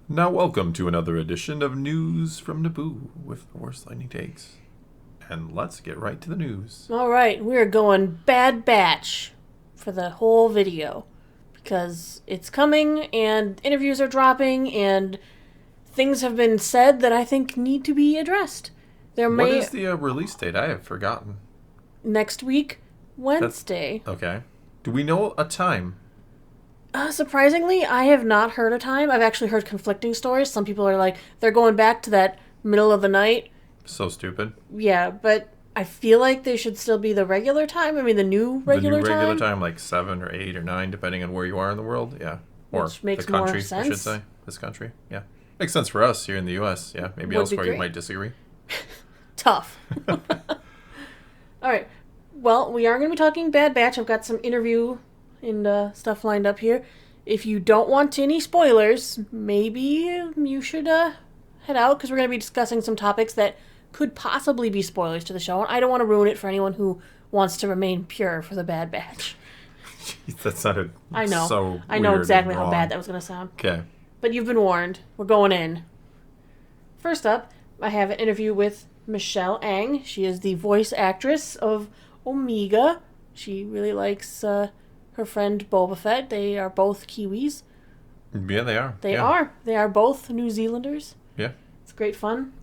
Now, welcome to another edition of News from Naboo with the worst lightning takes. And let's get right to the news. All right, we're going Bad Batch for the whole video because it's coming and interviews are dropping and things have been said that I think need to be addressed. What is the release date? I have forgotten. Next week, Wednesday. Okay. Do we know a time? Surprisingly, I have not heard a time. I've actually heard conflicting stories. Some people are like, they're going back to that middle of the night. So stupid. Yeah, but I feel like they should still be the regular time. I mean, the new regular time. The new regular time, like 7 or 8 or 9, depending on where you are in the world. Yeah. Or Which makes the country, more sense. I should say. This country. Yeah. Makes sense for us here in the U.S. Yeah. Maybe elsewhere you might disagree. Tough. All right. Well, we are going to be talking Bad Batch. I've got some interview and stuff lined up here. If you don't want any spoilers, maybe you should head out because we're going to be discussing some topics that could possibly be spoilers to the show. And I don't want to ruin it for anyone who wants to remain pure for the Bad Batch. Jeez, that sounded so I know weird exactly and how wrong. bad that was going to sound. Okay. But you've been warned. We're going in. First up, I have an interview with Michelle Ang. She is the voice actress of Omega. She really likes her friend Boba Fett. They are both Kiwis. Yeah, they are. They are. They are both New Zealanders. Yeah. It's great fun.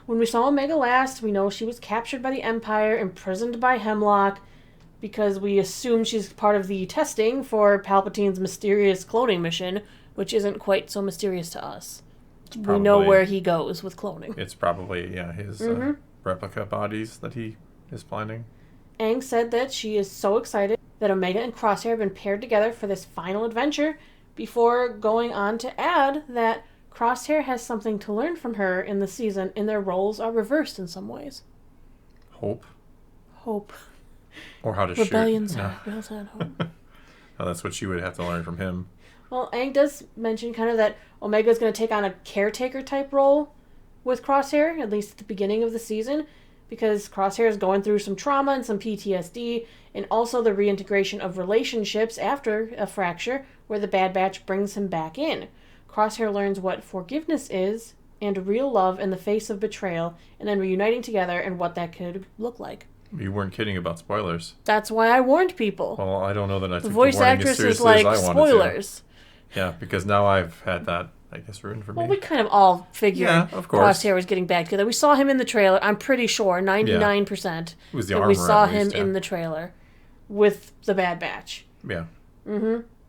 When we saw Omega last, we know she was captured by the Empire, imprisoned by Hemlock, because we assume she's part of the testing for Palpatine's mysterious cloning mission, which isn't quite so mysterious to us. We know where he goes with cloning. It's probably, his replica bodies that he is planning. Aang said that she is so excited that Omega and Crosshair have been paired together for this final adventure, before going on to add that Crosshair has something to learn from her in the season, and their roles are reversed in some ways. Hope. Or how to Rebellion's shoot. built on hope. Oh, that's what she would have to learn from him. Well, Aang does mention kind of that Omega's going to take on a caretaker-type role with Crosshair, at least at the beginning of the season, because Crosshair is going through some trauma and some PTSD, and also the reintegration of relationships after a fracture, where the Bad Batch brings him back in. Crosshair learns what forgiveness is, and real love in the face of betrayal, and then reuniting together and what that could look like. You weren't kidding about spoilers. That's why I warned people. Well, I don't know that I took the voice the warning actress as seriously is like, as I wanted spoilers. To. Yeah, because now I've had that, I guess, ruined for me. Well, we kind of all figured of course. Crosshair was getting back together. We saw him in the trailer. I'm pretty sure, 99%. It was the that armor, we saw at him least, in the trailer with the Bad Batch. Yeah.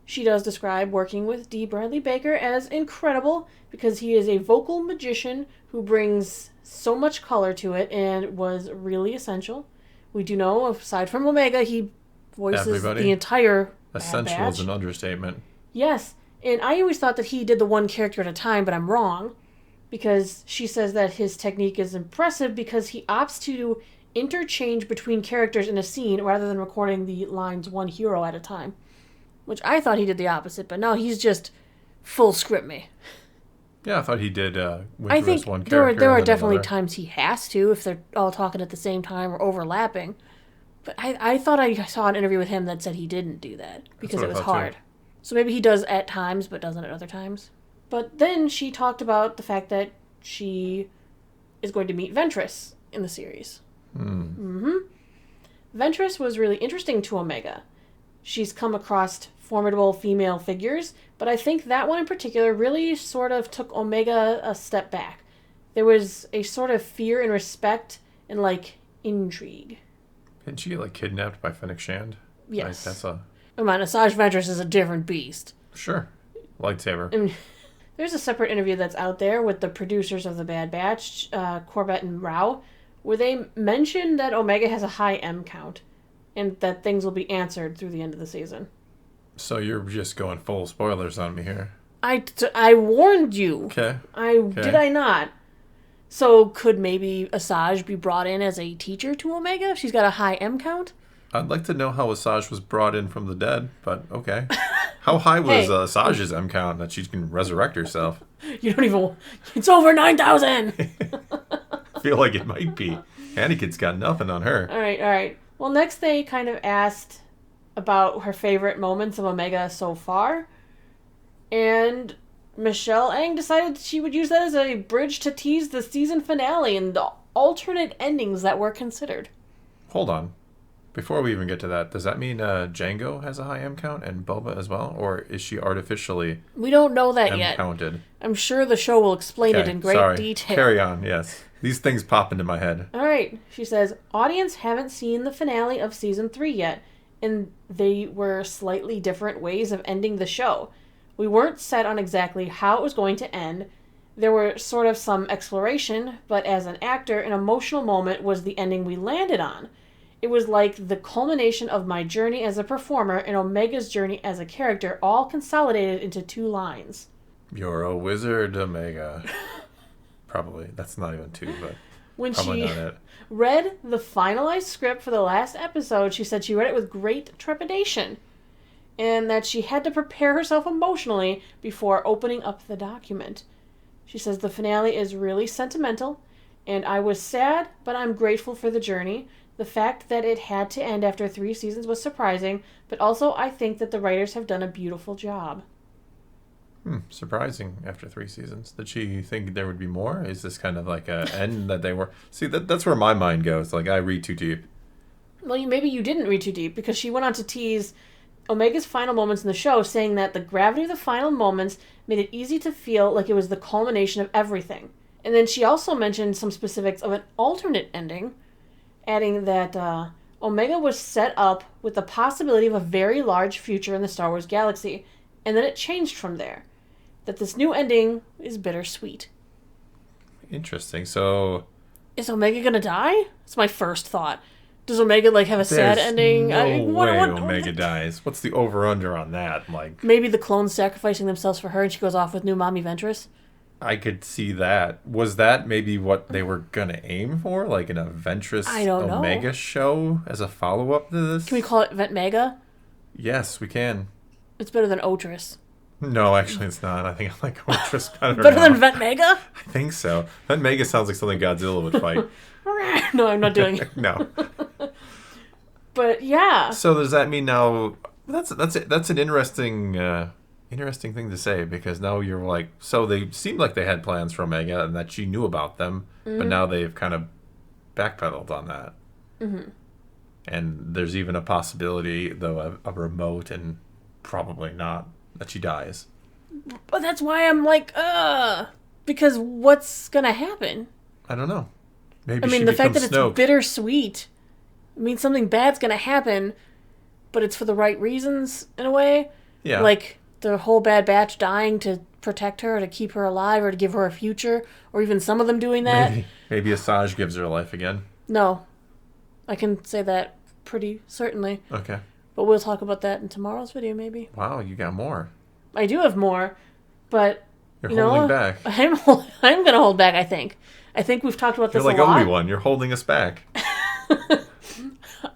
She does describe working with D. Bradley Baker as incredible because he is a vocal magician who brings so much color to it and was really essential. We do know, aside from Omega, he voices the entire Essential Bad Batch. is an understatement. Yes, and I always thought that he did the one character at a time, but I'm wrong. Because she says that his technique is impressive because he opts to interchange between characters in a scene rather than recording the lines one hero at a time. Which I thought he did the opposite, but no, he's just full script me. Yeah, I thought he did I think one character. there are definitely times he has to if they're all talking at the same time or overlapping. But I thought I saw an interview with him that said he didn't do that because it was hard. Too. So maybe he does at times but doesn't at other times. But then she talked about the fact that she is going to meet Ventress in the series. Ventress was really interesting to Omega. She's come across formidable female figures, but I think that one in particular really sort of took Omega a step back. There was a sort of fear and respect and, intrigue. Didn't she get, kidnapped by Fennec Shand? Yes. That's a... Come on, Asajj Ventress is a different beast. Sure. Lightsaber. I mean, there's a separate interview that's out there with the producers of The Bad Batch, Corbett and Rao, where they mention that Omega has a high M count, and that things will be answered through the end of the season. So you're just going full spoilers on me here. I warned you. Okay. Did I not? So could maybe Asajj be brought in as a teacher to Omega if she's got a high M count? I'd like to know how Asajj was brought in from the dead, but okay. How high was Asajj's M count that she can resurrect herself? You don't even... It's over 9,000! I feel like it might be. Anakin's got nothing on her. All right. Well, next they kind of asked about her favorite moments of Omega so far. And Michelle Ang decided she would use that as a bridge to tease the season finale and the alternate endings that were considered. Hold on. Before we even get to that, does that mean Django has a high M count and Boba as well? Or is she artificially We don't know that M yet. counted? I'm sure the show will explain it in great detail. Carry on, yes. These things pop into my head. All right. She says, audience haven't seen the finale of season 3 yet, and they were slightly different ways of ending the show. We weren't set on exactly how it was going to end. There were sort of some exploration, but as an actor, an emotional moment was the ending we landed on. It was like the culmination of my journey as a performer and Omega's journey as a character, all consolidated into 2 lines. You're a wizard, Omega. Probably. That's not even 2, but when probably she not it. read the finalized script for the last episode, she said she read it with great trepidation, and that she had to prepare herself emotionally before opening up the document. She says the finale is really sentimental, and I was sad, but I'm grateful for the journey. The fact that it had to end after 3 seasons was surprising, but also I think that the writers have done a beautiful job. Surprising after 3 seasons. Did she think there would be more? Is this kind of like a end that they were... See, that's where my mind goes. Like, I read too deep. Well, maybe you didn't read too deep, because she went on to tease Omega's final moments in the show, saying that the gravity of the final moments made it easy to feel like it was the culmination of everything. And then she also mentioned some specifics of an alternate ending, adding that Omega was set up with the possibility of a very large future in the Star Wars galaxy, and then it changed from there. That this new ending is bittersweet. Interesting. So... Is Omega gonna die? That's my first thought. Does Omega, like, have a sad ending? No way Omega dies. What's the over-under on that? Like, maybe the clones sacrificing themselves for her and she goes off with new Mommy Ventress? I could see that. Was that maybe what they were going to aim for? Like an Ventress Omega show as a follow-up to this? Can we call it Vent Mega? Yes, we can. It's better than Otris. No, actually it's not. I think I like Otris better. Better than Vent Mega? I think so. Vent Mega sounds like something Godzilla would fight. No, I'm not doing it. No. But yeah. So does that mean now... That's an interesting thing to say, because now you're like... So they seemed like they had plans for Omega and that she knew about them, but now they've kind of backpedaled on that. Mm-hmm. And there's even a possibility, though, of a remote, and probably not, that she dies. But that's why I'm like, because what's gonna happen? I don't know. Maybe I mean, she the fact that Snoke. It's bittersweet. I mean, something bad's gonna happen, but it's for the right reasons, in a way. Yeah. Like, the whole Bad Batch dying to protect her, or to keep her alive, or to give her a future, or even some of them doing that. Maybe Asajj gives her life again. No. I can say that pretty certainly. Okay. But we'll talk about that in tomorrow's video, maybe. Wow, you got more. I do have more, but... You're holding back. I'm going to hold back, I think. I think we've talked about this a lot. You're like Obi-Wan. You're holding us back.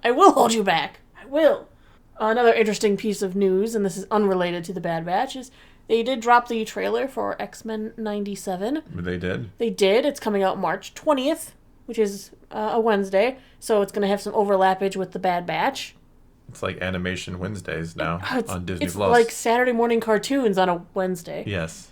I will hold you back. I will. Another interesting piece of news, and this is unrelated to the Bad Batch, is they did drop the trailer for X-Men 97. They did? They did. It's coming out March 20th, which is a Wednesday, so it's going to have some overlappage with the Bad Batch. It's like Animation Wednesdays now on Disney+. It's like Saturday morning cartoons on a Wednesday. Yes.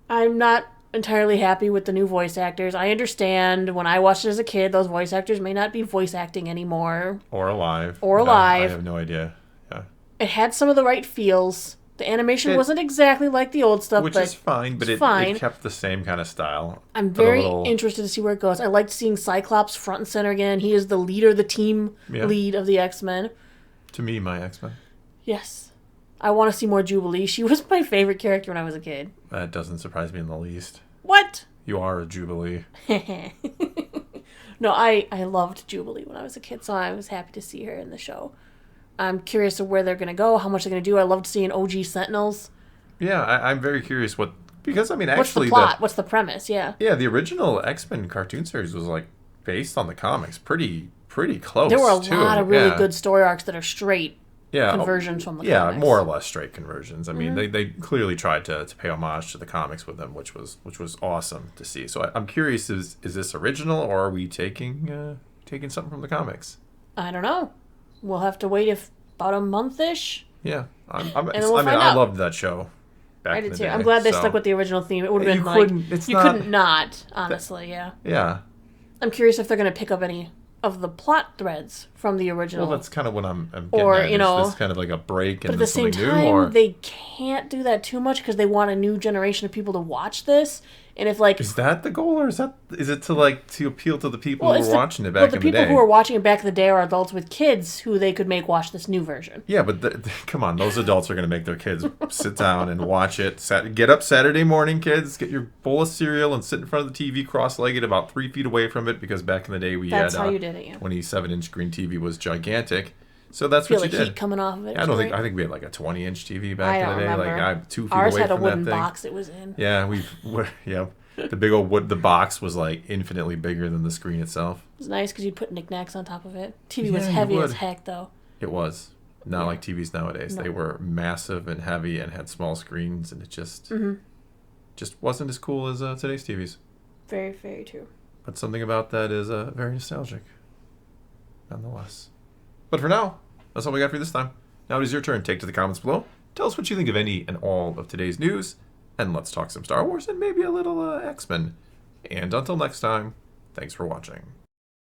I'm not entirely happy with the new voice actors. I understand when I watched it as a kid, those voice actors may not be voice acting anymore. Or alive. I have no idea. Yeah. It had some of the right feels. The animation wasn't exactly like the old stuff, which is fine, but it kept the same kind of style. I'm very interested to see where it goes. I liked seeing Cyclops front and center again. He is the leader, the team lead of the X-Men. To me, my X-Men. Yes. I want to see more Jubilee. She was my favorite character when I was a kid. That doesn't surprise me in the least. What? You are a Jubilee. No, I loved Jubilee when I was a kid, so I was happy to see her in the show. I'm curious of where they're going to go, how much they're going to do. I loved seeing OG Sentinels. Yeah, I'm very curious because, I mean, actually... What's the plot? What's the premise? Yeah. Yeah, the original X-Men cartoon series was, like, based on the comics. Pretty close, there were a lot of really good story arcs that are straight conversions from the comics. Yeah, more or less straight conversions. I mean, they clearly tried to pay homage to the comics with them, which was awesome to see. So I'm curious, is this original, or are we taking something from the comics? I don't know. We'll have to wait about a month-ish. Yeah. I loved that show back I in did the too. day. I'm glad they So, stuck with the original theme. It would have You been couldn't- like it's you not- couldn't not, honestly. Yeah. Yeah. I'm curious if they're going to pick up any of the plot threads from the original. Well, that's kind of what I'm getting Or, at. you know, Is this kind of like a break but and at then the same something time, new? Or they can't do that too much because they want a new generation of people to watch this. And if like is that the goal, or is it to appeal to the people who were watching it well, back the in the people day? who are watching it back in the day are adults with kids who they could make watch this new version. Yeah, but come on, those adults are going to make their kids sit down and watch it. Get up Saturday morning, kids. Get your bowl of cereal and sit in front of the TV cross-legged about 3 feet away from it, because back in the day That's had how you did it, yeah. 27-inch screen TV was gigantic. So that's Feel what like you heat did. coming off of it. I think we had like a 20-inch TV back in the day. remember. Like I'm 2 feet Ours away had a from that wooden thing. box it was in. Yeah, the big old wood. The box was like infinitely bigger than the screen itself. It was nice because you'd put knicknacks on top of it. TV Yeah, was you heavy would. as heck, though. It was not like TVs nowadays. No. They were massive and heavy and had small screens, and it just wasn't as cool as today's TVs. Very, very true. But something about that is very nostalgic, nonetheless. But for now, that's all we got for you this time. Now it is your turn. Take to the comments below. Tell us what you think of any and all of today's news, and let's talk some Star Wars and maybe a little X-Men. And until next time, thanks for watching.